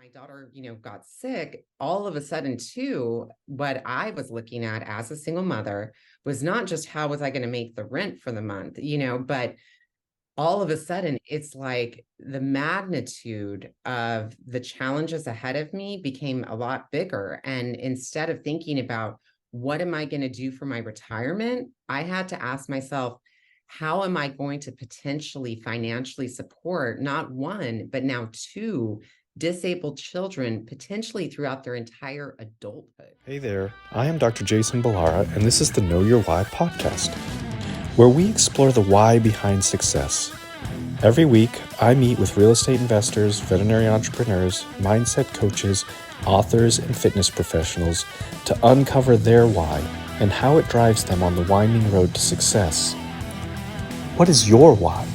my daughter, got sick, all of a sudden, too, what I was looking at as a single mother was not just how was I going to make the rent for the month, but all of a sudden, it's like the magnitude of the challenges ahead of me became a lot bigger. And instead of thinking about what am I going to do for my retirement, I had to ask myself, how am I going to potentially financially support not one, but now two disabled children, potentially throughout their entire adulthood? Hey there, I am Dr. Jason Ballara, and this is the Know Your Why podcast, where we explore the why behind success. Every week, I meet with real estate investors, veterinary entrepreneurs, mindset coaches, authors, and fitness professionals to uncover their why and how it drives them on the winding road to success. What is your why?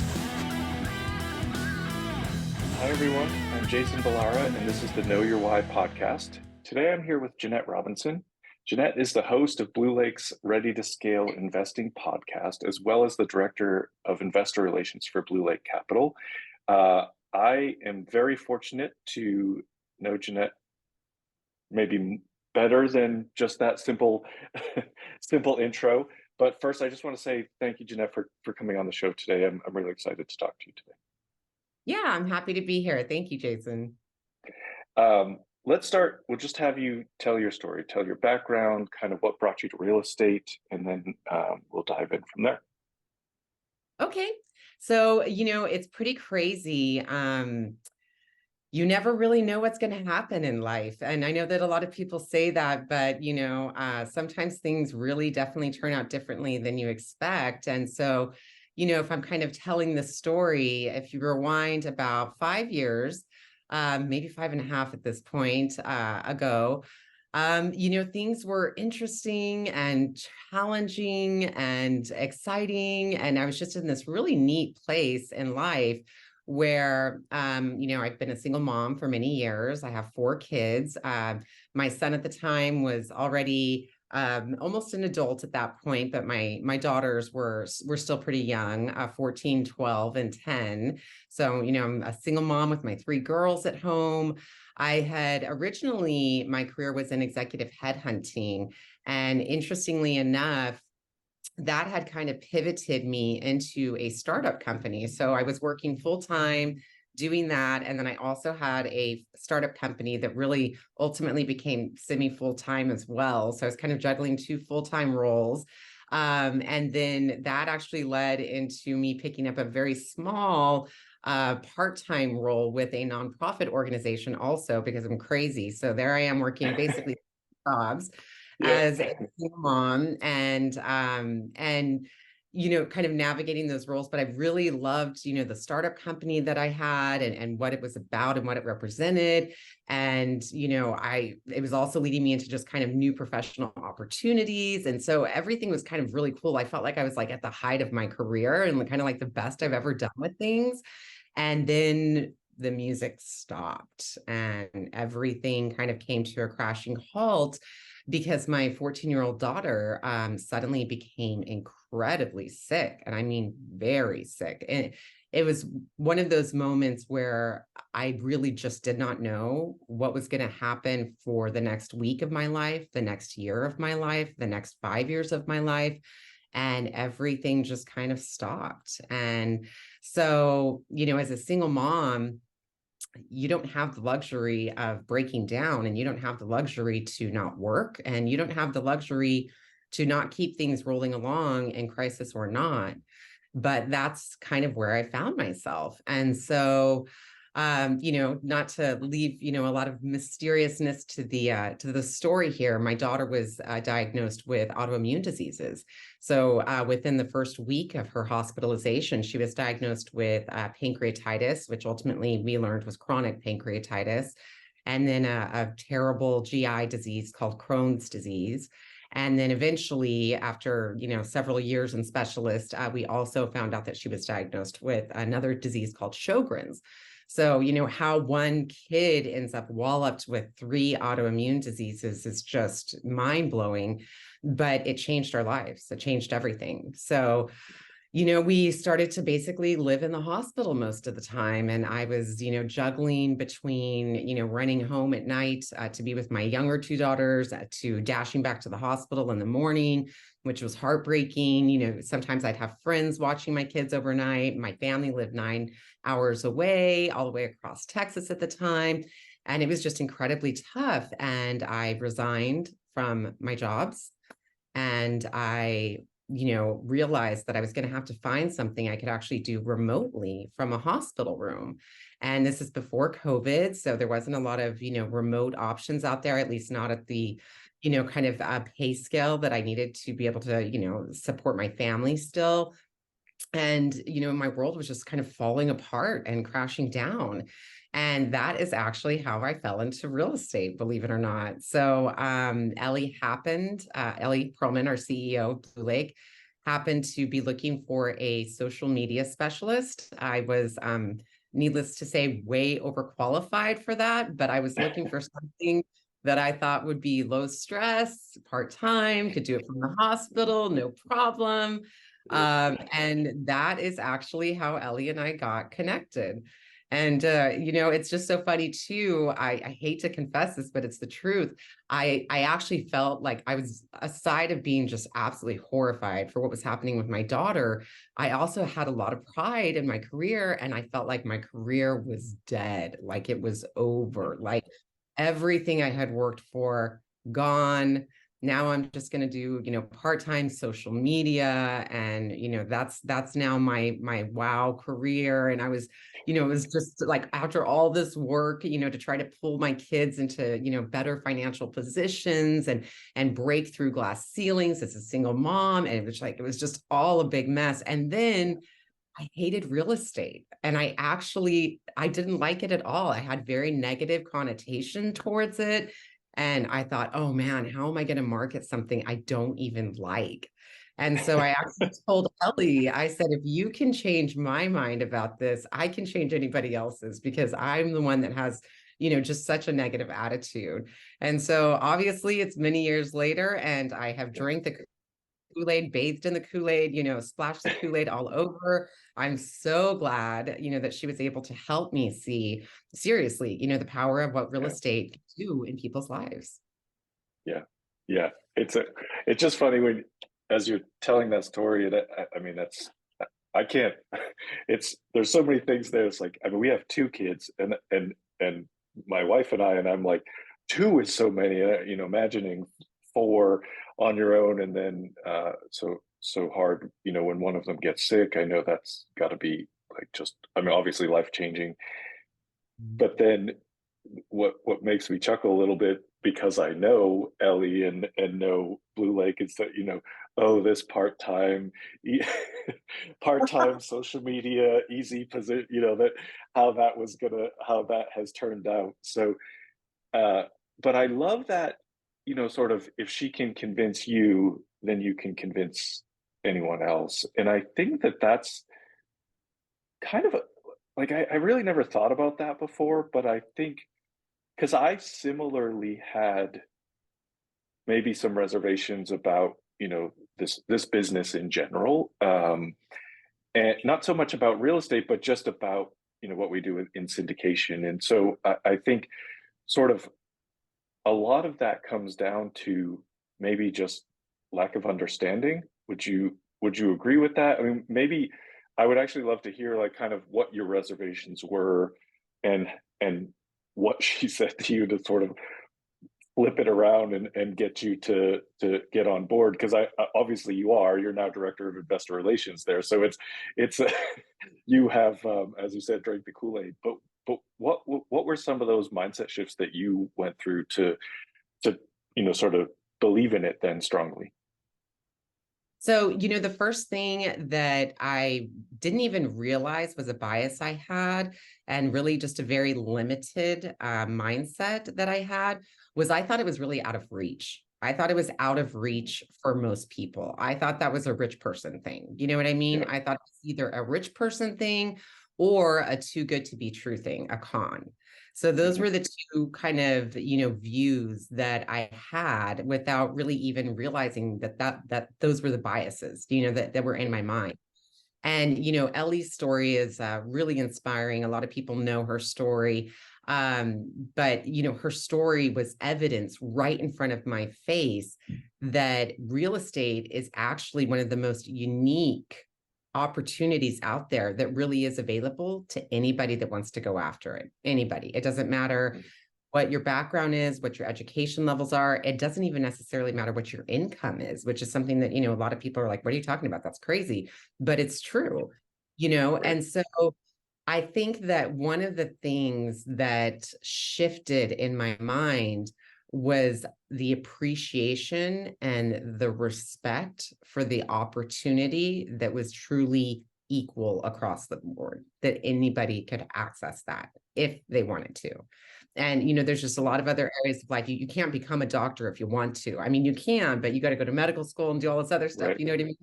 Hi everyone, I'm Jason Ballara, and this is the Know Your Why podcast. Today I'm here with Jeannette Robinson. Jeanette is the host of Blue Lake's Ready to Scale Investing podcast, as well as the director of investor relations for Blue Lake Capital. I am very fortunate to know Jeanette maybe better than just that simple intro. But first, I just want to say thank you, Jeanette, for coming on the show today. I'm really excited to talk to you today. Yeah, I'm happy to be here. Thank you, Jason. Let's start. We'll just have you tell your story, tell your background, kind of what brought you to real estate, and then we'll dive in from there. Okay. So, it's pretty crazy. You never really know what's going to happen in life. And I know that a lot of people say that, but, sometimes things really definitely turn out differently than you expect. And so, if I'm kind of telling the story, if you rewind about 5 years, maybe 5.5 at this point ago, things were interesting and challenging and exciting. And I was just in this really neat place in life where, I've been a single mom for many years. I have 4 kids. My son at the time was already almost an adult at that point, but my daughters were still pretty young, 14, 12, and 10. So, I'm a single mom with my 3 girls at home. I had originally, my career was in executive headhunting. And interestingly enough, that had kind of pivoted me into a startup company. So I was working full time doing that. And then I also had a startup company that really ultimately became semi full time as well. So I was kind of juggling 2 full-time roles. And then that actually led into me picking up a very small part-time role with a nonprofit organization also because I'm crazy. So there I am working basically jobs as a single mom and kind of navigating those roles. But I really loved, the startup company that I had and what it was about and what it represented. And, it was also leading me into just kind of new professional opportunities. And so everything was kind of really cool. I felt like I was like at the height of my career and kind of like the best I've ever done with things. And then the music stopped and everything kind of came to a crashing halt because my 14-year-old daughter suddenly became incredibly sick. And I mean, very sick. And it was one of those moments where I really just did not know what was going to happen for the next week of my life, the next year of my life, the next 5 years of my life. And everything just kind of stopped. And so, as a single mom, you don't have the luxury of breaking down, and you don't have the luxury to not work, and you don't have the luxury to not keep things rolling along in crisis or not. But that's kind of where I found myself. And so, not to leave, a lot of mysteriousness to the story here. My daughter was diagnosed with autoimmune diseases. So within the first week of her hospitalization, she was diagnosed with pancreatitis, which ultimately we learned was chronic pancreatitis, and then a terrible GI disease called Crohn's disease. And then eventually, after several years in specialist, we also found out that she was diagnosed with another disease called Sjogren's. So, how one kid ends up walloped with 3 autoimmune diseases is just mind blowing, but it changed our lives. It changed everything. So, We started to basically live in the hospital most of the time. And I was, juggling between, running home at night to be with my younger two daughters, to dashing back to the hospital in the morning, which was heartbreaking. Sometimes I'd have friends watching my kids overnight. My family lived 9 hours away, all the way across Texas at the time. And it was just incredibly tough. And I resigned from my jobs, and I realized that I was going to have to find something I could actually do remotely from a hospital room. And this is before COVID, so there wasn't a lot of remote options out there, at least not at the kind of pay scale that I needed to be able to support my family still. And my world was just kind of falling apart and crashing down. And that is actually how I fell into real estate, believe it or not. So Ellie Perlman, our CEO of Blue Lake, happened to be looking for a social media specialist. I was, needless to say, way overqualified for that, but I was looking for something that I thought would be low stress, part-time, could do it from the hospital, no problem. And that is actually how Ellie and I got connected. And it's just so funny too. I hate to confess this, but it's the truth. I actually felt like I was, aside of being just absolutely horrified for what was happening with my daughter, I also had a lot of pride in my career, and I felt like my career was dead, like it was over, like everything I had worked for gone. Now I'm just going to do part-time social media, and that's now my wow career. And I was, it was just like, after all this work to try to pull my kids into better financial positions and break through glass ceilings as a single mom, and it was just all a big mess. And then I hated real estate, and I didn't like it at all. I had very negative connotation towards it. And I thought, oh man, how am I going to market something I don't even like? And so I actually told Ellie, I said, if you can change my mind about this, I can change anybody else's, because I'm the one that has, just such a negative attitude. And so obviously it's many years later, and I have drank the Kool-Aid, bathed in the Kool-Aid, splashed the Kool-Aid all over. I'm so glad, that she was able to help me see seriously, the power of what real Yeah, estate can do in people's lives. yeah, yeah. It's just funny when, as you're telling that story, and I mean, I can't. It's there's so many things there. It's like, I mean, we have two kids, and my wife and I, and I'm like, two is so many. Imagining four on your own, and then so hard. When one of them gets sick, I know that's got to be like, just, I mean, obviously life changing. But then what makes me chuckle a little bit, because I know Ellie and know Blue Lake, is that oh, this part-time part-time social media easy position, that how that has turned out. So uh but I love that, sort of, if she can convince you, then you can convince anyone else. And I think that that's kind of like, I really never thought about that before, but I think, because I similarly had maybe some reservations about this business in general, and not so much about real estate, but just about what we do in syndication. And so I think, sort of, a lot of that comes down to maybe just lack of understanding. Would you agree with that? I mean, maybe I would actually love to hear, like, kind of what your reservations were, and and what she said to you to sort of flip it around and get you to get on board, because I obviously you're now director of investor relations there, so it's you have, as you said, drank the Kool-Aid. But what were some of those mindset shifts that you went through to sort of believe in it then strongly? So, the first thing that I didn't even realize was a bias I had, and really just a very limited mindset that I had, was I thought it was really out of reach. I thought it was out of reach for most people. I thought that was a rich person thing. You know what I mean? Yeah. I thought it was either a rich person thing or a too good to be true thing, a con. So those Hmm. were the two kind of, views that I had, without really even realizing that those were the biases, that were in my mind. And, Ellie's story is really inspiring. A lot of people know her story. But, her story was evidence right in front of my face that real estate is actually one of the most unique opportunities out there that really is available to anybody that wants to go after it. Anybody. It doesn't matter what your background is, what your education levels are. It doesn't even necessarily matter what your income is, which is something that, a lot of people are like, what are you talking about? That's crazy. But it's true, Right. and so I think that one of the things that shifted in my mind was the appreciation and the respect for the opportunity that was truly equal across the board, that anybody could access that if they wanted to. And, there's just a lot of other areas of life. You can't become a doctor if you want to. I mean, you can, but you got to go to medical school and do all this other stuff. Right. You know what I mean?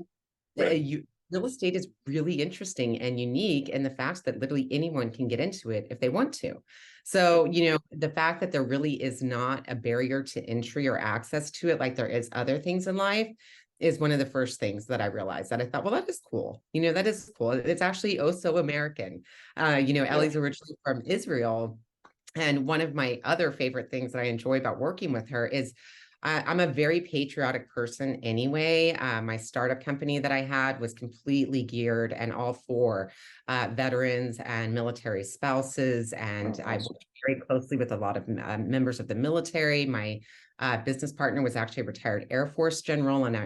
Right. Real estate is really interesting and unique in the fact that literally anyone can get into it if they want to. Right. So, the fact that there really is not a barrier to entry or access to it like there is other things in life is one of the first things that I realized, that I thought, well, that is cool. That is cool. It's actually oh so American. Yeah. Ellie's originally from Israel. And one of my other favorite things that I enjoy about working with her is I'm a very patriotic person anyway. My startup company that I had was completely geared and all for veterans and military spouses. And Oh, I awesome. worked very closely with a lot of members of the military. My business partner was actually a retired Air Force general. And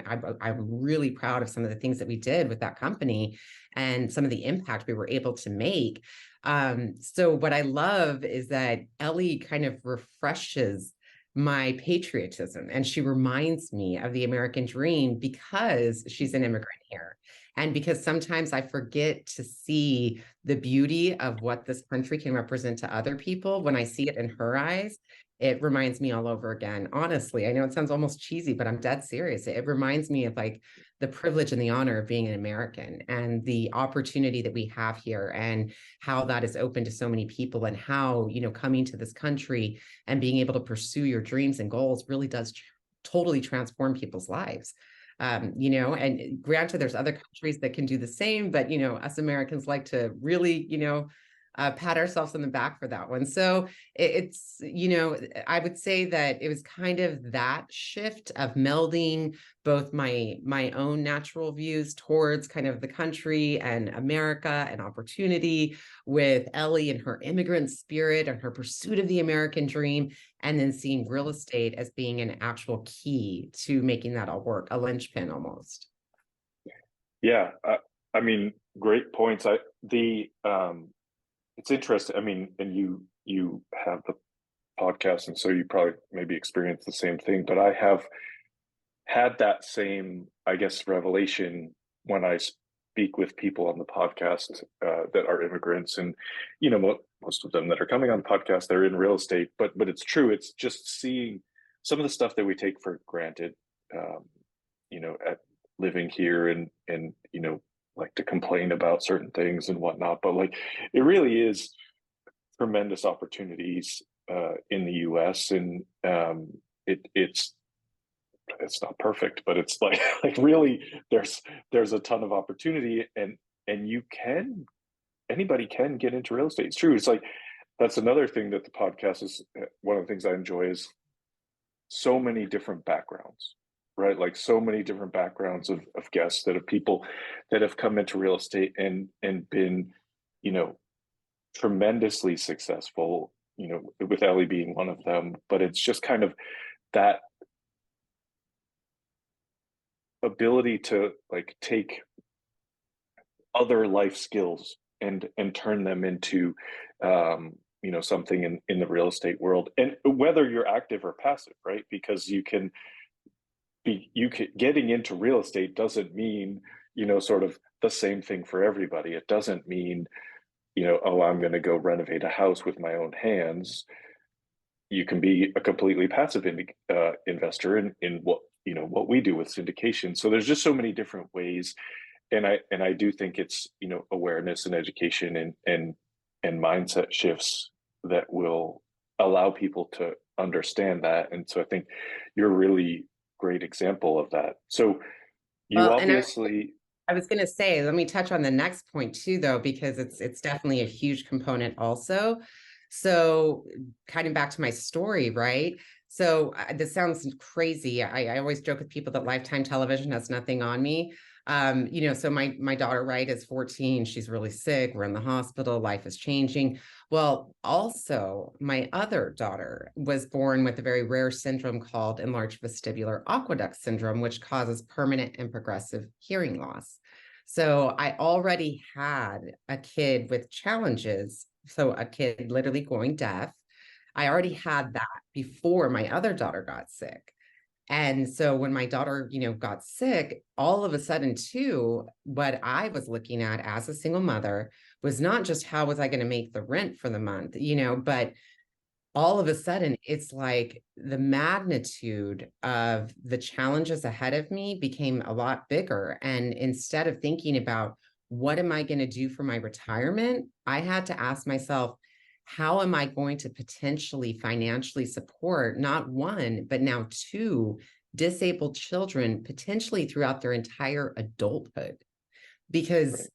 I'm really proud of some of the things that we did with that company and some of the impact we were able to make. So what I love is that Ellie kind of refreshes my patriotism and she reminds me of the American dream because she's an immigrant here. And because sometimes I forget to see the beauty of what this country can represent to other people. When I see it in her eyes, it reminds me all over again. Honestly, I know it sounds almost cheesy, but I'm dead serious. It reminds me of like the privilege and the honor of being an American and the opportunity that we have here and how that is open to so many people and how, coming to this country and being able to pursue your dreams and goals really does totally transform people's lives. And granted, there's other countries that can do the same, but, us Americans like to really, pat ourselves on the back for that one. So it's, I would say that it was kind of that shift of melding both my own natural views towards kind of the country and America and opportunity with Ellie and her immigrant spirit and her pursuit of the American dream, and then seeing real estate as being an actual key to making that all work, a linchpin almost. Yeah. I mean, great points. It's interesting. I mean, and you have the podcast, and so you probably maybe experience the same thing. But I have had that same, I guess, revelation when I speak with people on the podcast that are immigrants, and most of them that are coming on the podcast, they're in real estate. But it's true. It's just seeing some of the stuff that we take for granted, um, at living here, and like to complain about certain things and whatnot. But like, it really is tremendous opportunities in the U.S. and it's not perfect, but it's like like really there's a ton of opportunity, and anybody can get into real estate. It's true. It's like that's another thing that the podcast is. One of the things I enjoy is so many different backgrounds, right? Like so many different backgrounds of guests, that of people that have come into real estate and been, you know, tremendously successful, with Ellie being one of them. But it's just kind of that ability to like take other life skills and turn them into something in the real estate world, and whether you're active or passive, right? Because getting into real estate doesn't mean sort of the same thing for everybody. It doesn't mean oh, I'm going to go renovate a house with my own hands. You can be a completely passive investor in what we do with syndication. So there's just so many different ways, and I do think it's awareness and education and mindset shifts that will allow people to understand that. And so I think you're a really great example of that. So you Well, and obviously I was going to say, let me touch on the next point too, though, because it's definitely a huge component also. So, kind of back to my story, right? So, this sounds crazy. I always joke with people that Lifetime Television has nothing on me. So my daughter, right, is 14. She's really sick. We're in the hospital. Life is changing. Well, also, my other daughter was born with a very rare syndrome called enlarged vestibular aqueduct syndrome, which causes permanent and progressive hearing loss. So I already had a kid with challenges. So a kid literally going deaf. I already had that before my other daughter got sick. And so when my daughter, got sick, all of a sudden, too, what I was looking at as a single mother was not just how was I going to make the rent for the month, but all of a sudden it's like the magnitude of the challenges ahead of me became a lot bigger. And instead of thinking about what am I going to do for my retirement, I had to ask myself, how am I going to potentially financially support not one, but now two disabled children potentially throughout their entire adulthood? Because Right.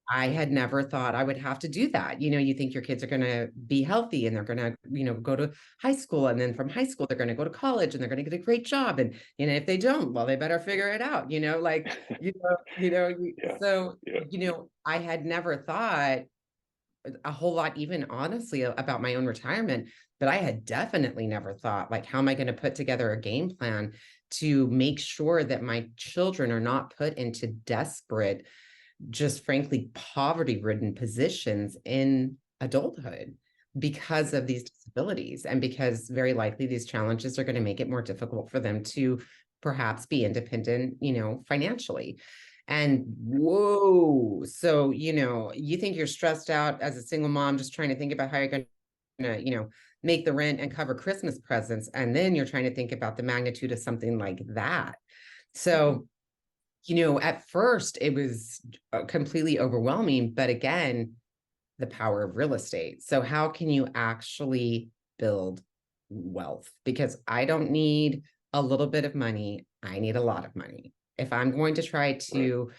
I had never thought I would have to do that. You think your kids are going to be healthy and they're going to, go to high school. And then from high school, they're going to go to college and they're going to get a great job. And, if they don't, well, they better figure it out, Yeah. so, Yeah. I had never thought a whole lot, even honestly, about my own retirement, but I had definitely never thought, like, how am I going to put together a game plan to make sure that my children are not put into desperate, just frankly poverty ridden positions in adulthood because of these disabilities, and because very likely these challenges are going to make it more difficult for them to perhaps be independent, financially. And whoa, so you think you're stressed out as a single mom just trying to think about how you're going to make the rent and cover Christmas presents, and then you're trying to think about the magnitude of something like that. Mhm. So at first it was completely overwhelming, but again, the power of real estate. So, how can you actually build wealth? Because I don't need a little bit of money, I need a lot of money. If I'm going to try Right. to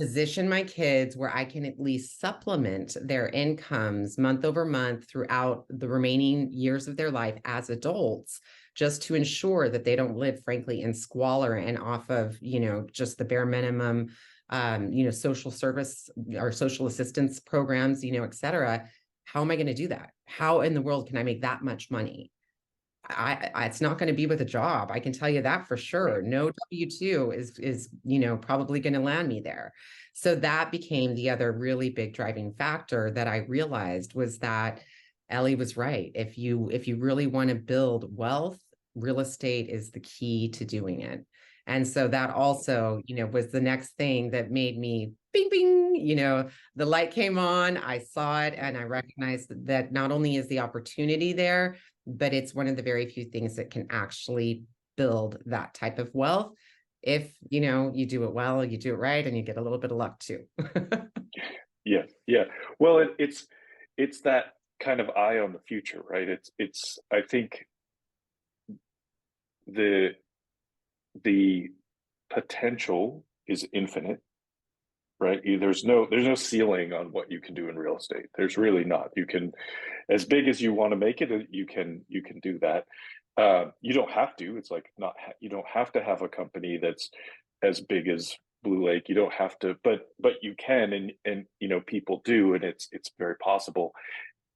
position my kids where I can at least supplement their incomes month over month throughout the remaining years of their life as adults, just to ensure that they don't live, frankly, in squalor and off of, just the bare minimum, social service or social assistance programs, et cetera. How am I going to do that? How in the world can I make that much money? It's not going to be with a job. I can tell you that for Right. sure. No W-2 is probably going to land me there. So that became the other really big driving factor that I realized was that Ellie was right. If you really want to build wealth, real estate is the key to doing it. And so that also, was the next thing that made me bing bing, the light came on, I saw it, and I recognized that not only is the opportunity there, but it's one of the very few things that can actually build that type of wealth. If you do it well, you do it right, and you get a little bit of luck too. Yeah. Yeah. Well, it's that kind of eye on the future, right? It's I think the the potential is infinite, right? There's no ceiling on what you can do in real estate. There's really not. You can, as big as you want to make it, you can do that. You don't have to. It's like not you don't have to have a company that's as big as Blue Lake. You don't have to, but you can, and people do, and it's very possible.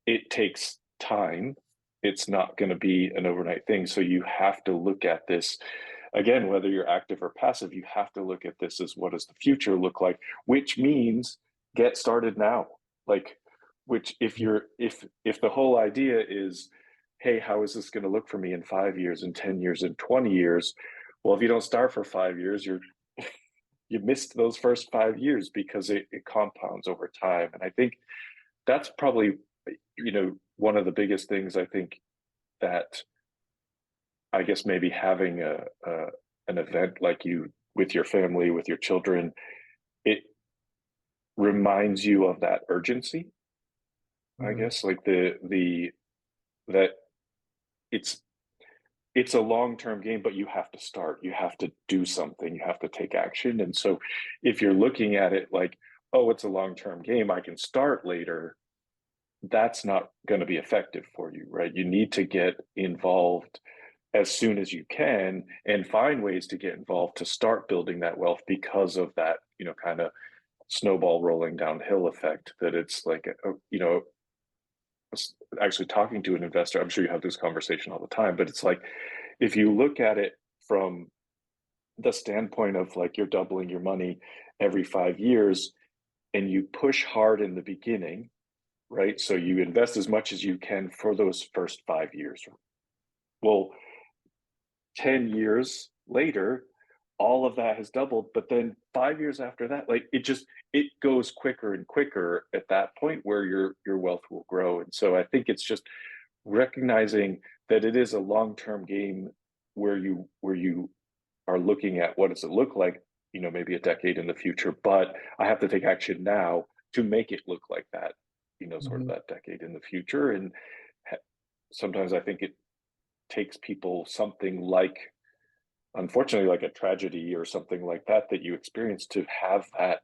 It takes time. It's not going to be an overnight thing. So you have to look at this again, whether you're active or passive, you have to look at this as what does the future look like, which means get started now. Like, which if the whole idea is, hey, how is this going to look for me in 5 years, in 10 years, in 20 years? Well, if you don't start for 5 years, you missed those first 5 years because it compounds over time. And I think that's probably, one of the biggest things I think that I guess maybe having an event like you with your family, with your children, it reminds you of that urgency. I Mhm. guess like the that it's it's a long-term game, but you have to start. You have to do something. You have to take action. And so if you're looking at it like, oh, it's a long-term game, I can start later, that's not going to be effective for you, right? You need to get involved as soon as you can and find ways to get involved to start building that wealth because of that, kind of snowball rolling downhill effect that it's like, actually talking to an investor, I'm sure you have this conversation all the time, but it's like, if you look at it from the standpoint of like you're doubling your money every 5 years and you push hard in the beginning, right? So you invest as much as you can for those first 5 years. Well, 10 years later, all of that has doubled, but then 5 years after that, like it goes quicker and quicker at that point where your wealth will grow. And so I think it's just recognizing that it is a long-term game where you are looking at what does it look like, maybe a decade in the future, but I have to take action now to make it look like that, sort of Mhm. that decade in the future. And sometimes I think it takes people something like, unfortunately, like a tragedy or something like that that you experience to have that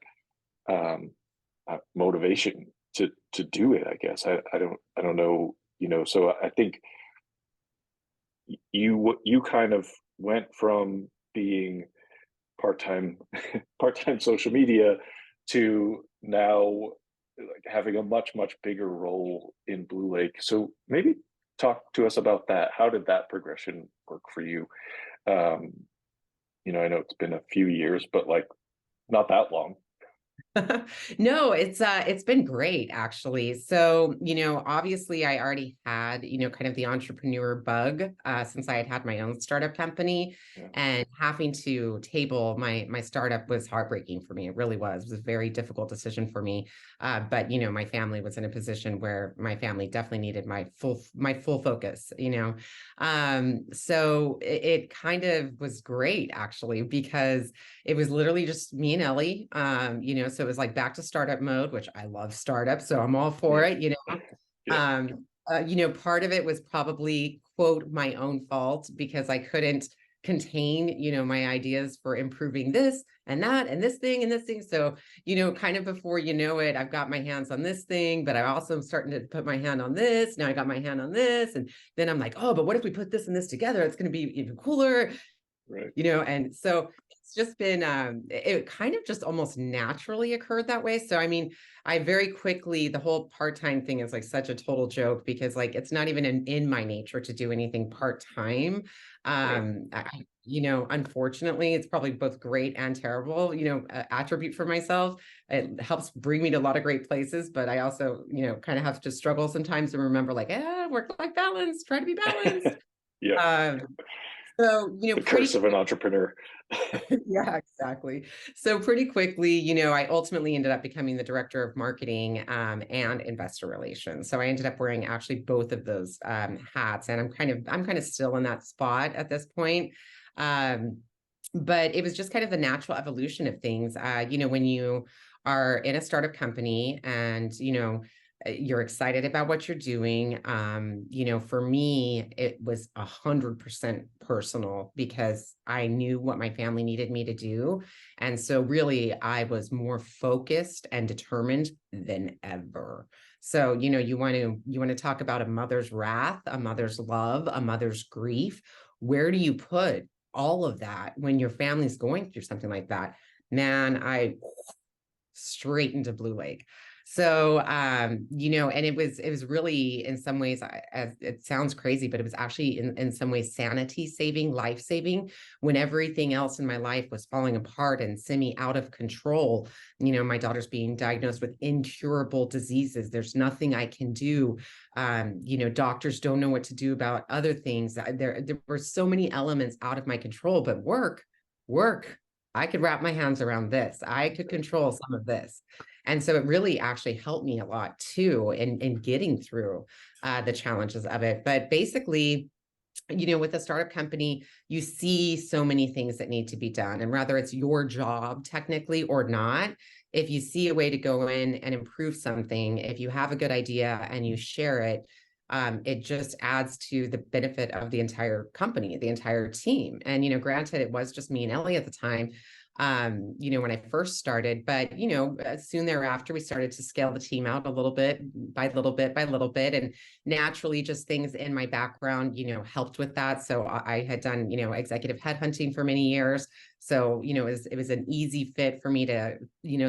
um, motivation to do it. I guess I don't know. So I think you kind of went from being part-time part-time social media to now like having a much bigger role in Blue Lake. So maybe talk to us about that. How did that progression work for you? Um, I know it's been a few years, but like not that long. No, it's been great actually. So, obviously I already had, kind of the entrepreneur bug since I had had my own startup company, Yeah. and having to table my startup was heartbreaking for me. It really was. It was a very difficult decision for me. But my family was in a position where my family definitely needed my full focus, So it kind of was great actually because it was literally just me and Ellie. So it was like back to startup mode, which I love startups, so I'm all for Yeah. it. Yeah. Part of it was probably, quote, my own fault because I couldn't contain, my ideas for improving this and that and this thing and this thing. So, kind of before you know it, I've got my hands on this thing, but I also am starting to put my hand on this. Now I got my hand on this. And then I'm like, oh, but what if we put this and this together? It's going to be even cooler. Right. And so it's just been it kind of just almost naturally occurred that way. So I mean, I very quickly, the whole part-time thing is like such a total joke because like it's not even in my nature to do anything part-time. Right. Unfortunately, it's probably both great and terrible, attribute for myself. It helps bring me to a lot of great places, but I also, kind of have to struggle sometimes and remember like, work-life balance, try to be balanced. Yeah. Um, so, The pretty curse of an entrepreneur. yeah, exactly. So pretty quickly, I ultimately ended up becoming the director of marketing and investor relations. So I ended up wearing actually both of those hats, and I'm kind of still in that spot at this point. Um, but it was just kind of the natural evolution of things. When you are in a startup company and you're excited about what you're doing. For me, it was 100% personal because I knew what my family needed me to do. And so really I was more focused and determined than ever. So, you want to talk about a mother's wrath, a mother's love, a mother's grief. Where do you put all of that when your family's going through something like that? Man, I straight into Blue Lake. So, and it was really in some ways, as it sounds crazy, but it was actually in some ways sanity saving, life saving when everything else in my life was falling apart and semi out of control. My daughter's being diagnosed with incurable diseases. There's nothing I can do. Doctors don't know what to do about other things. There were so many elements out of my control, but work. I could wrap my hands around this. I could control some of this. And so it really actually helped me a lot too in getting through the challenges of it. But basically, with a startup company, you see so many things that need to be done. And whether it's your job technically or not, if you see a way to go in and improve something, if you have a good idea and you share it, it just adds to the benefit of the entire company, the entire team. And, granted, it was just me and Ellie at the time, when I first started, but, soon thereafter, we started to scale the team out a little bit by little bit by little bit. And naturally, just things in my background, helped with that. So I had done, executive headhunting for many years. So, it was an easy fit for me to,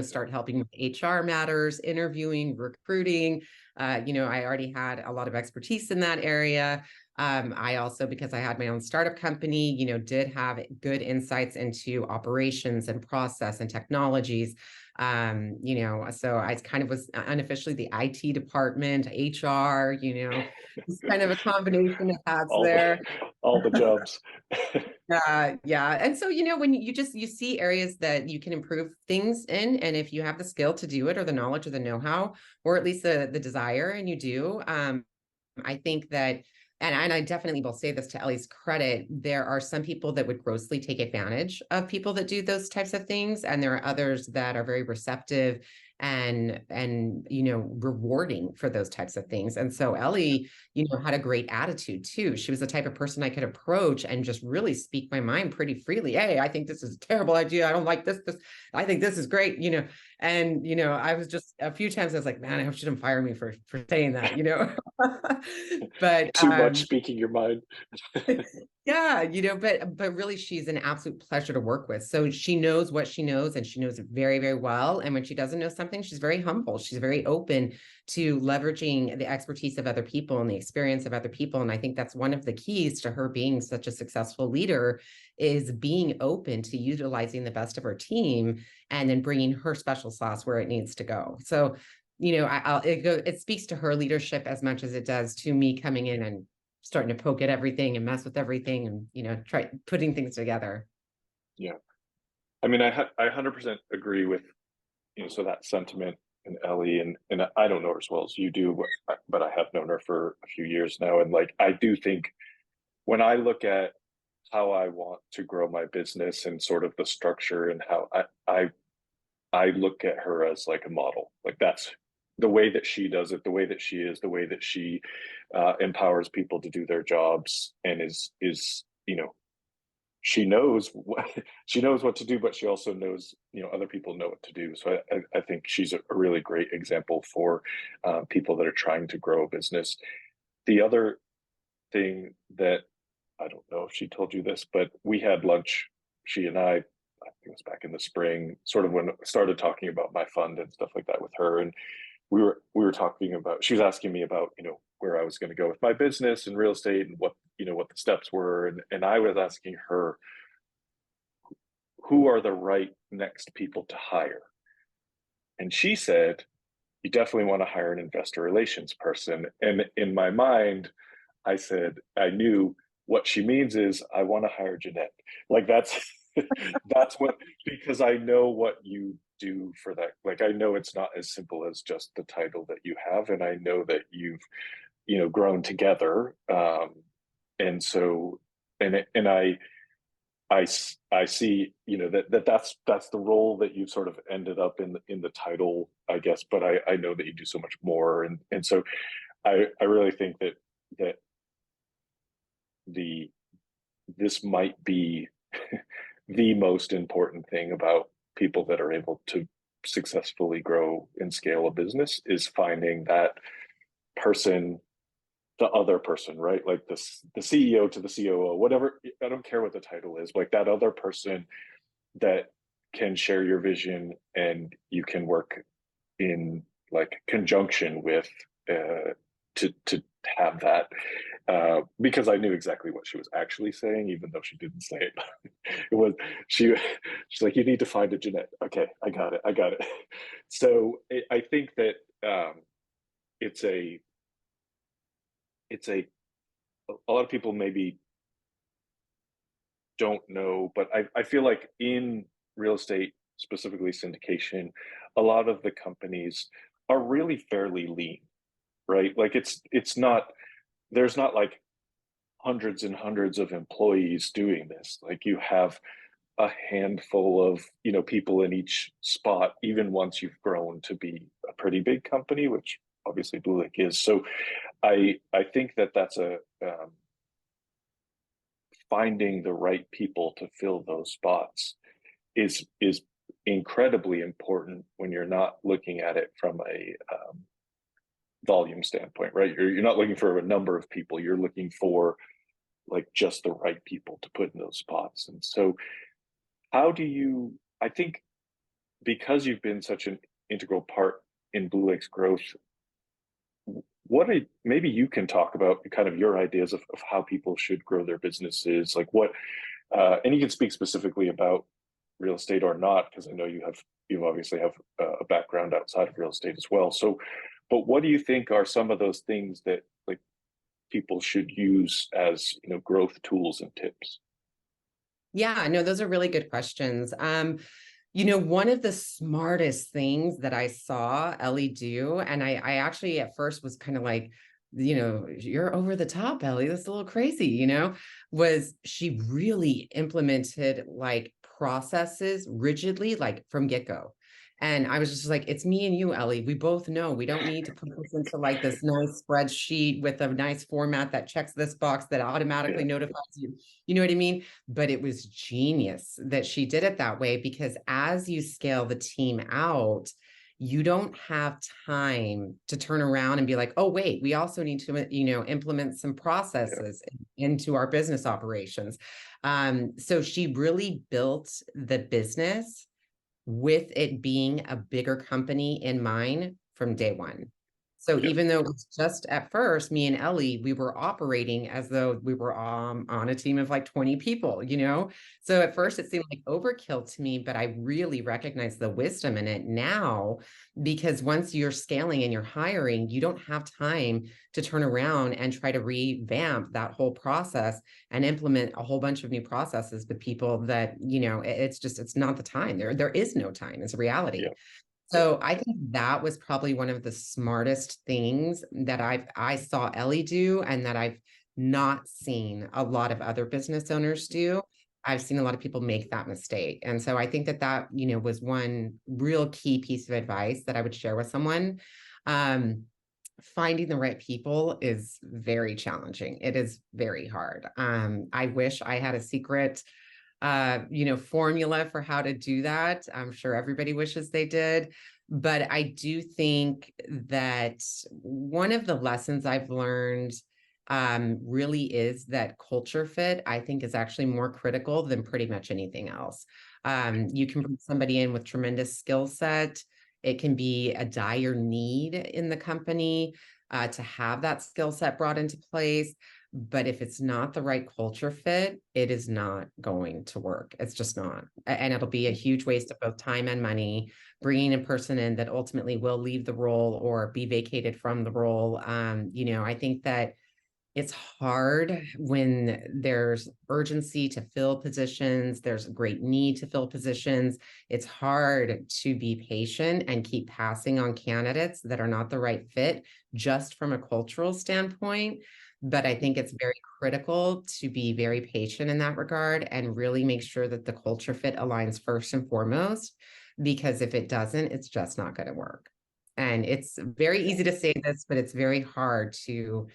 start helping with HR matters, interviewing, recruiting. I already had a lot of expertise in that area. I also, because I had my own startup company, did have good insights into operations and process and technologies. So I kind of was unofficially the IT department, HR, it's kind of a combination of hats all the there. all the jobs. Yeah. And so, when you see areas that you can improve things in, and if you have the skill to do it, or the knowledge or the know-how, or at least the desire, and you do, I think that, and I definitely will say this to Ellie's credit, there are some people that would grossly take advantage of people that do those types of things. And there are others that are very receptive and rewarding for those types of things. And so Ellie, had a great attitude too. She was the type of person I could approach and just really speak my mind pretty freely. Hey, I think this is a terrible idea. I don't like this. I think this is great, and I was just a few times I was like, man, I hope she didn't fire me for saying that, but Too much speaking your mind. yeah, but really she's an absolute pleasure to work with. So she knows what she knows, and she knows it very, very well. And when she doesn't know something, she's very humble. She's very open to leveraging the expertise of other people and the experience of other people. And I think that's one of the keys to her being such a successful leader, is being open to utilizing the best of her team and then bringing her special sauce where it needs to go. So, it speaks to her leadership as much as it does to me coming in and starting to poke at everything and mess with everything and try putting things together. Yeah. I mean, I 100% agree with, so that sentiment in Ellie, and I don't know her as well as you do, but I have known her for a few years now. And like, I do think when I look at how I want to grow my business and sort of the structure, and how I look at her as like a model. Like, that's the way that she does it, the way that she is, the way that she empowers people to do their jobs, and is she knows what she knows what to do, but she also knows other people know what to do. So I think she's a really great example for people that are trying to grow a business. The other thing that, I don't know if she told you this, but we had lunch, she and I think it was back in the spring, sort of when I started talking about my fund and stuff like that with her. And we were talking about, she was asking me about where I was going to go with my business and real estate, and what the steps were, and I was asking her, who are the right next people to hire? And she said, you definitely want to hire an investor relations person. And in my mind, I said, I knew what she means is, I want to hire Jeanette. Like, that's that's what, because I know what you do for that. Like, I know it's not as simple as just the title that you have, and I know that you've grown together. And so, and I see that's the role that you've sort of ended up in the title, I guess. But I know that you do so much more, and so I really think that this might be the most important thing about people that are able to successfully grow and scale a business, is finding that person, the other person, right? Like the CEO to the COO, whatever, I don't care what the title is, like that other person that can share your vision, and you can work in like conjunction with to have that. Because I knew exactly what she was actually saying, even though she didn't say it. It was she's like, you need to find a Jeanette. Okay, I got it. So I think that it's a lot of people maybe don't know, but I feel like in real estate, specifically syndication, a lot of the companies are really fairly lean, right? Like, it's not, there's not like hundreds and hundreds of employees doing this. Like, you have a handful of people in each spot, even once you've grown to be a pretty big company, which obviously Blue Lake is. So I think that that's a finding the right people to fill those spots is incredibly important when you're not looking at it from a volume standpoint, right? You're not looking for a number of people. You're looking for like just the right people to put in those spots. And so, how do you? I think because you've been such an integral part in Blue Lake's growth, maybe you can talk about kind of your ideas of how people should grow their businesses, like what, and you can speak specifically about real estate or not, because I know you obviously have a background outside of real estate as well. So, but what do you think are some of those things that like people should use as growth tools and tips? Yeah, no, those are really good questions. One of the smartest things that I saw Ellie do, and I actually at first was kind of like, you're over the top, Ellie. That's a little crazy, was she really implemented like processes rigidly, like from get-go. And I was just like, it's me and you, Ellie. We both know we don't need to put this into like this nice spreadsheet with a nice format that checks this box that automatically Yeah, notifies you. You know what I mean? But it was genius that she did it that way, because as you scale the team out, you don't have time to turn around and be like, oh, wait, we also need to, implement some yeah, processes into our business operations. So she really built the business with it being a bigger company in mind from day one. So yeah, even though it was just at first, me and Ellie, we were operating as though we were on a team of like 20 people. So at yeah, first it seemed like overkill to me, but I really recognize the wisdom in it now, because once you're scaling and you're hiring, you don't have time to turn around and try to revamp that whole process and implement a whole bunch of new processes with people that, it's not the time. There is no time, is a reality. yeah, yeah, So I think that was probably one of the smartest things that I saw Ellie do, and that I've not seen a lot of other business owners do. I've seen a lot of people make that mistake. And so I think that was one real key piece of advice that I would share with someone. Um, Finding the right people is very challenging. It is very hard. I wish I had a secret formula for how to do that. I'm sure everybody wishes they did. But I do think that one of the lessons I've learned really is that culture fit, I think, is actually more critical than pretty much anything else. You can bring somebody in with tremendous skill set. It can be a dire need in the company to have that skill set brought into place. But if it's not the right culture fit, it is not going to work. It's just not. And it'll be a huge waste of both time and money, bringing a person in that ultimately will leave the role or be vacated from the role. I think that it's hard when there's urgency to fill positions, there's a great need to fill positions. It's hard to be patient and keep passing on candidates that are not the right fit just from a cultural standpoint. But I think it's very critical to be very patient in that regard and really make sure that the culture fit aligns first and foremost, because if it doesn't, it's just not going to work. And it's very yeah, easy to say this, but it's very hard to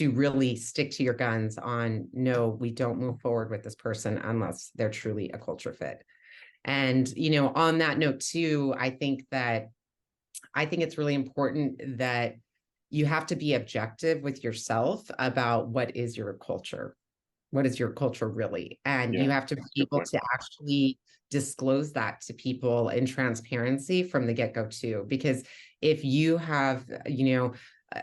really stick to your guns on, no, we don't move forward with this person unless they're truly a culture fit. And, on that note too, I think it's really important that you have to be objective with yourself about what is your culture. What is your culture really? And yeah. you have to be Good able point. to actually disclose that to people in transparency from the get-go too. Because if you have,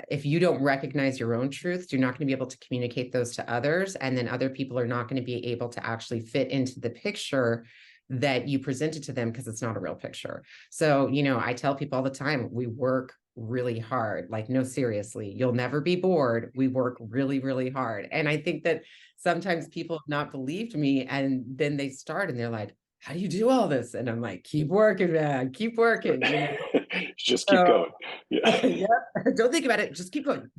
if you don't recognize your own truths, you're not going to be able to communicate those to others. And then other people are not going to be able to actually fit into the picture that you presented to them, because it's not a real picture. So, I tell people all the time, we work really hard. Like, no, seriously, you'll never be bored. We work really, really hard. And I think that sometimes people have not believed me, and then they start and they're like, how do you do all this? And I'm like, keep working, man, keep working. Just keep So going. Yeah, yeah, don't think about it, just keep going.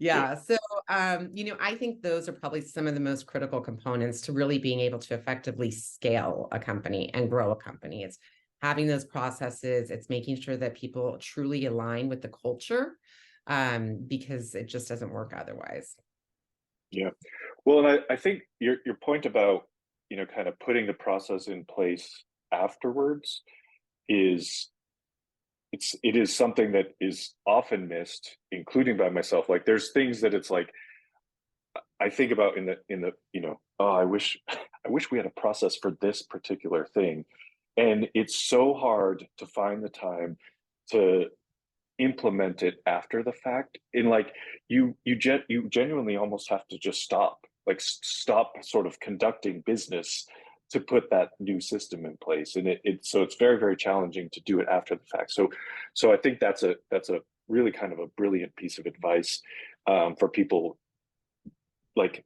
yeah, Yeah. So I think those are probably some of the most critical components to really being able to effectively scale a company and grow a company. It's having those processes, it's making sure that people truly align with the culture. because it just doesn't work otherwise. Yeah. Well, and I think your point about, kind of putting the process in place afterwards is it is something that is often missed, including by myself. Like there's things that it's like I think about in the oh, I wish we had a process for this particular thing. And it's so hard to find the time to implement it after the fact. In like you genuinely almost have to just stop, like stop sort of conducting business to put that new system in place. And so it's very, very challenging to do it after the fact. So I think that's a really kind of a brilliant piece of advice for people, like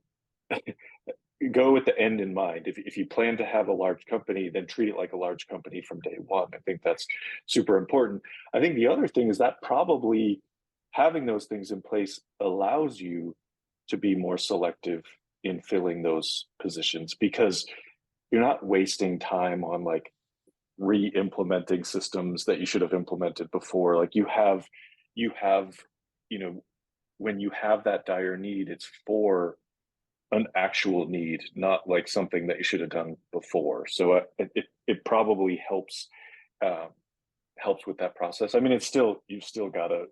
go with the end in mind. If you plan to have a large company, then treat it like a large company from day one. I think that's super important. I think the other thing is that probably having those things in place allows you to be more selective in filling those positions, because you're not wasting time on like re-implementing systems that you should have implemented before. Like you have, when you have that dire need, it's for an actual need, not like something that you should have done before. So it probably um, helps with that process. I mean, it's still, you've still got to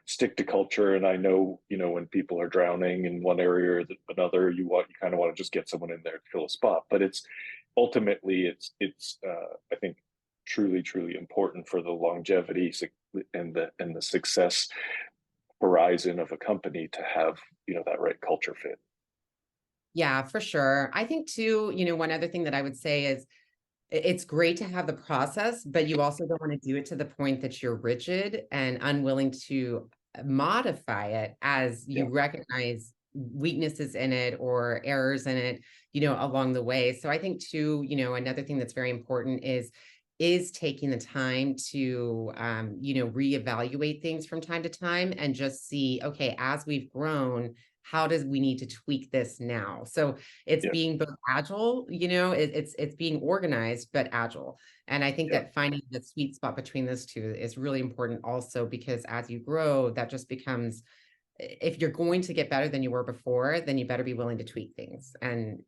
stick to culture. And I know, when people are drowning in one area or another, you kind of want to just get someone in there to fill a spot. But it's ultimately it's I think truly important for the longevity and the success horizon of a company to have that right culture fit. Yeah, for sure. I think too, one other thing that I would say is it's great to have the process, but you also don't want to do it to the point that you're rigid and unwilling to modify it as Yeah, you recognize weaknesses in it or errors in it, along the way. So I think too, another thing that's very important is taking the time to reevaluate things from time to time and just see, okay, as we've grown, how does we need to tweak this now? So it's yeah, being both agile, it's being organized but agile. And I think yeah, that finding the sweet spot between those two is really important also, because as you grow, that just becomes, if you're going to get better than you were before, then you better be willing to tweak things. And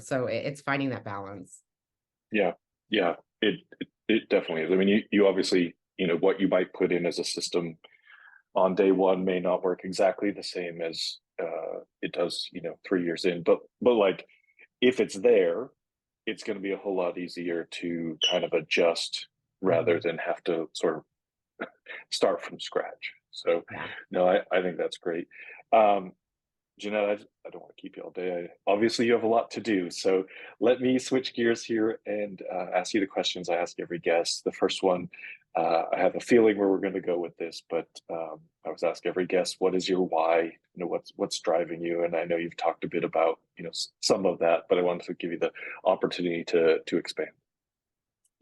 so it's finding that balance. yeah, yeah. It definitely is. I mean, you obviously, what you might put in as a system on day one may not work exactly the same as it does, 3 years in. But like if it's there, it's going to be a whole lot easier to kind of adjust rather Mhm. than have to sort of start from scratch. So, Yeah. no, I think that's great. Um, Jeanette, I don't want to keep you all day. Obviously, you have a lot to do. So let me switch gears here and ask you the questions I ask every guest. The first one, I have a feeling where we're going to go with this, but I always ask every guest, what is your why? What's driving you? And I know you've talked a bit about some of that, but I wanted to give you the opportunity to expand.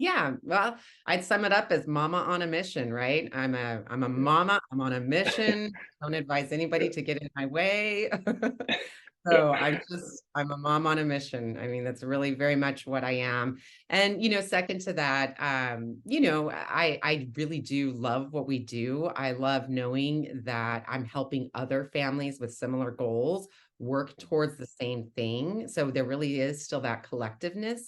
Yeah, well, I'd sum it up as mama on a mission, right? I'm a mama, I'm on a mission. Don't advise anybody Yeah, to get in my way. yeah, So I'm a mom on a mission. I mean, that's really very much what I am. And, second to that, I really do love what we do. I love knowing that I'm helping other families with similar goals work towards the same thing. So there really is still that collectiveness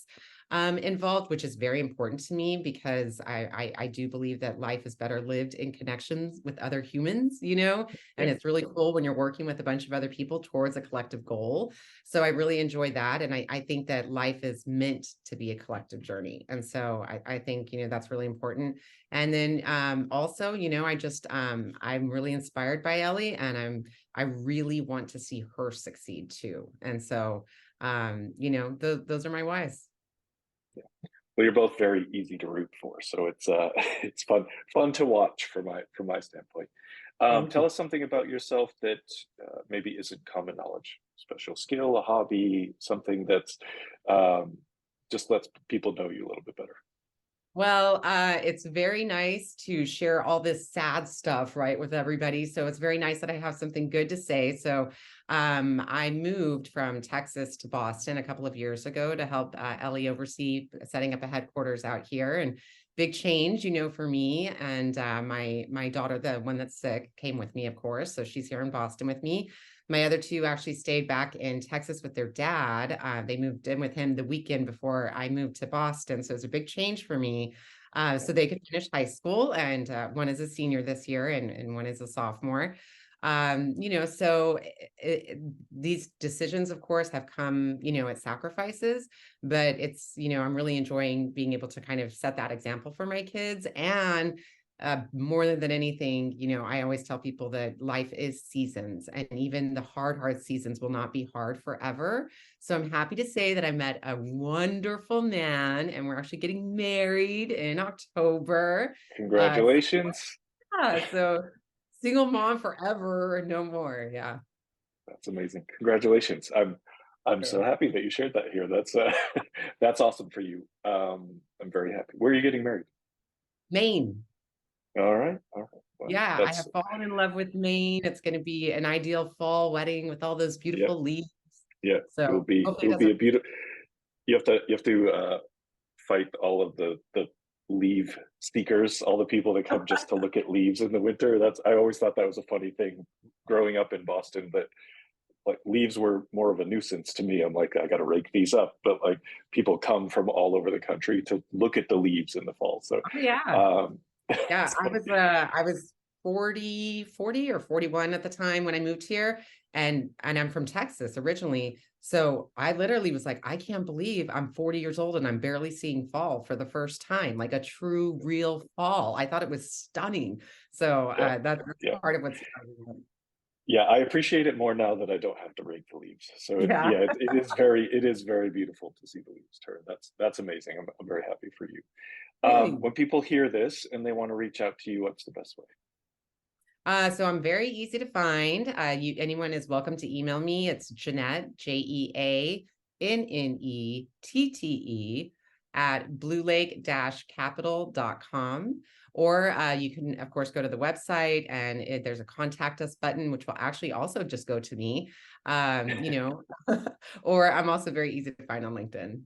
involved, which is very important to me, because I do believe that life is better lived in connections with other humans, and yeah, it's really cool when you're working with a bunch of other people towards a collective goal. So I really enjoy that. And I think that life is meant to be a collective journey. And so I think, that's really important. And then also, I'm really inspired by Ellie, and I really want to see her succeed too. And so, those are my whys. yeah. Well, you're both very easy to root for, so it's it's fun to watch from my standpoint. Thank Tell you. us something about yourself that maybe isn't common knowledge, special skill, a hobby, something that's um, just lets people know you a little bit better. Well, it's very nice to share all this sad stuff, right, with everybody. So it's very nice that I have something good to say. So I moved from Texas to Boston a couple of years ago to help Ellie oversee setting up a headquarters out here. And big change, for me. And my daughter, the one that's sick, came with me, of course. So she's here in Boston with me. My other two actually stayed back in Texas with their dad. They moved in with him the weekend before I moved to Boston. So it's a big change for me. So they could finish high school, and one is a senior this year, and one is a sophomore. So these decisions, of course, have come, at sacrifices, but it's, I'm really enjoying being able to kind of set that example for my kids. And more than anything, I always tell people that life is seasons, and even the hard seasons will not be hard forever. So I'm happy to say that I met a wonderful man, and we're actually getting married in October. Congratulations. So single mom forever, no more. Yeah. That's amazing. Congratulations. I'm so happy that you shared that here. That's that's awesome for you. I'm very happy. Where are you getting married? Maine. All right. All right. Well, Yeah, I that's have fallen in love with Maine. It's going to be an ideal fall wedding with all those yeah, beautiful leaves. yeah. So It hopefully it will be doesn't. a beautiful. You have to fight all of the leave seekers, all the people that come just to look at leaves in the winter. I always thought that was a funny thing growing up in Boston, but like leaves were more of a nuisance to me. I'm like, I got to rake these up, but like people come from all over the country to look at the leaves in the fall. So, Oh, yeah. um, Yeah, so I was 40 or 41 at the time when I moved here, and I'm from Texas originally. So I literally was like, I can't believe I'm 40 years old and I'm barely seeing fall for the first time, like a true real fall. I thought it was stunning. So yeah, that's yeah, part of what's yeah. I appreciate it more now that I don't have to rake the leaves. So yeah. it is very beautiful to see the leaves turn. That's amazing. I'm very happy for you. Thanks. When people hear this and they want to reach out to you, what's the best way? So I'm very easy to find. Anyone is welcome to email me. It's Jeanette, JeAnnette at bluelake-capital.com. Or you can, of course, go to the website, and there's a contact us button, which will actually also just go to me. Or I'm also very easy to find on LinkedIn.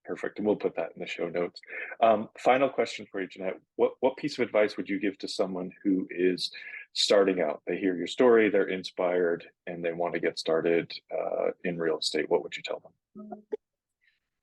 Perfect. And we'll put that in the show notes. Final question for you, Jeanette. What piece of advice would you give to someone who is starting out? They hear your story, they're inspired, and they want to get started in real estate. What would you tell them?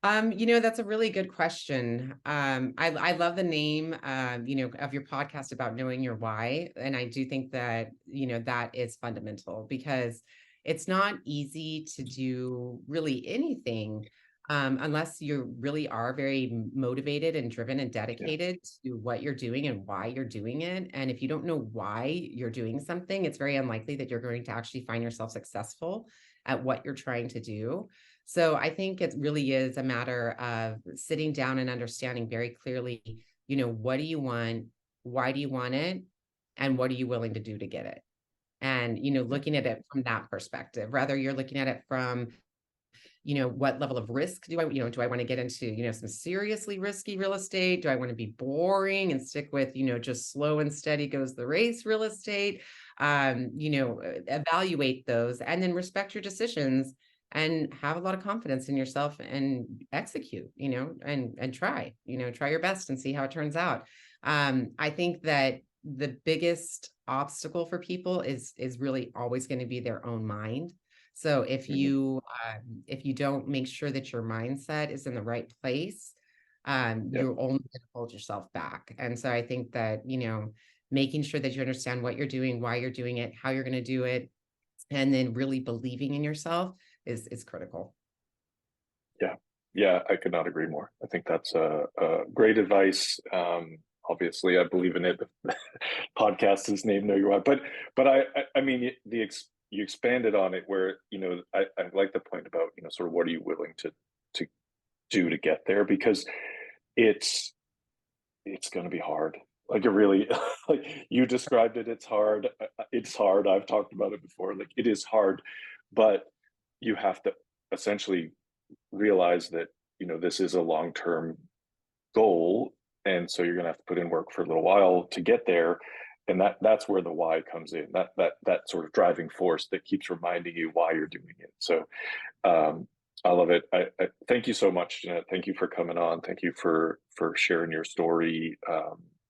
That's a really good question. I love the name, of your podcast about knowing your why. And I do think that, that is fundamental, because it's not easy to do really anything, unless you really are very motivated and driven and Yeah, dedicated to what you're doing and why you're doing it. And if you don't know why you're doing something, it's very unlikely that you're going to actually find yourself successful at what you're trying to do. So I think it really is a matter of sitting down and understanding very clearly, what do you want? Why do you want it? And what are you willing to do to get it? And, yeah, looking at it from that perspective, rather you're looking at it from, what level of risk do I want to get into, some seriously risky real estate? Do I want to be boring and stick with, just slow and steady goes the race real estate? Evaluate those and then respect your decisions, and have a lot of confidence in yourself and execute, and try your best and see how it turns out. I think that the biggest obstacle for people is really always going to be their own mind. So mhm, if you don't make sure that your mindset is in the right place, yeah, you're only going to hold yourself back. And so I think that, making sure that you understand what you're doing, why you're doing it, how you're going to do it, and then really believing in yourself is critical. yeah, yeah. I could not agree more. I think that's great advice. Obviously, I believe in it. The podcast is named "Know Your Why," but I mean you expanded on it where I like the point about sort of what are you willing to do to get there, because it's it's going to be hard. Like it really, like you described it, it's hard. It's hard. I've talked about it before. Like it is hard, but you have to essentially realize that this is a long-term goal, and so you're going to have to put in work for a little while to get there, and that's where the why comes in. That sort of driving force that keeps reminding you why you're doing it. So I love it. I thank you so much, Jeanette. Thank you for coming on. Thank you for sharing your story.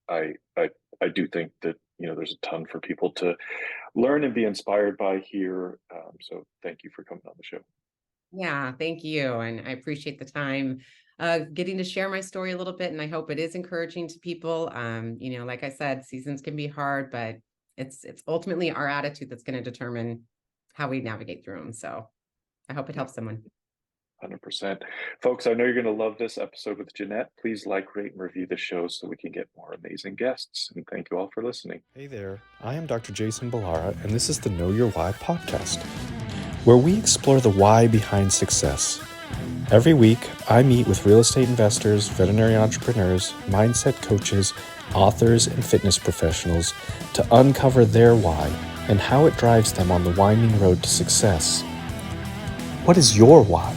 I I I do think that there's a ton for people to learn and be inspired by here. So thank you for coming on the show. Yeah, thank you. And I appreciate the time getting to share my story a little bit. And I hope it is encouraging to people. Like I said, seasons can be hard, but it's ultimately our attitude that's going to determine how we navigate through them. So I hope it Yeah, helps someone. 100%. Folks, I know you're going to love this episode with Jeanette. Please like, rate, and review the show so we can get more amazing guests. And thank you all for listening. Hey there, I am Dr. Jason Ballara, and this is the Know Your Why podcast, where we explore the why behind success. Every week, I meet with real estate investors, veterinary entrepreneurs, mindset coaches, authors, and fitness professionals to uncover their why and how it drives them on the winding road to success. What is your why?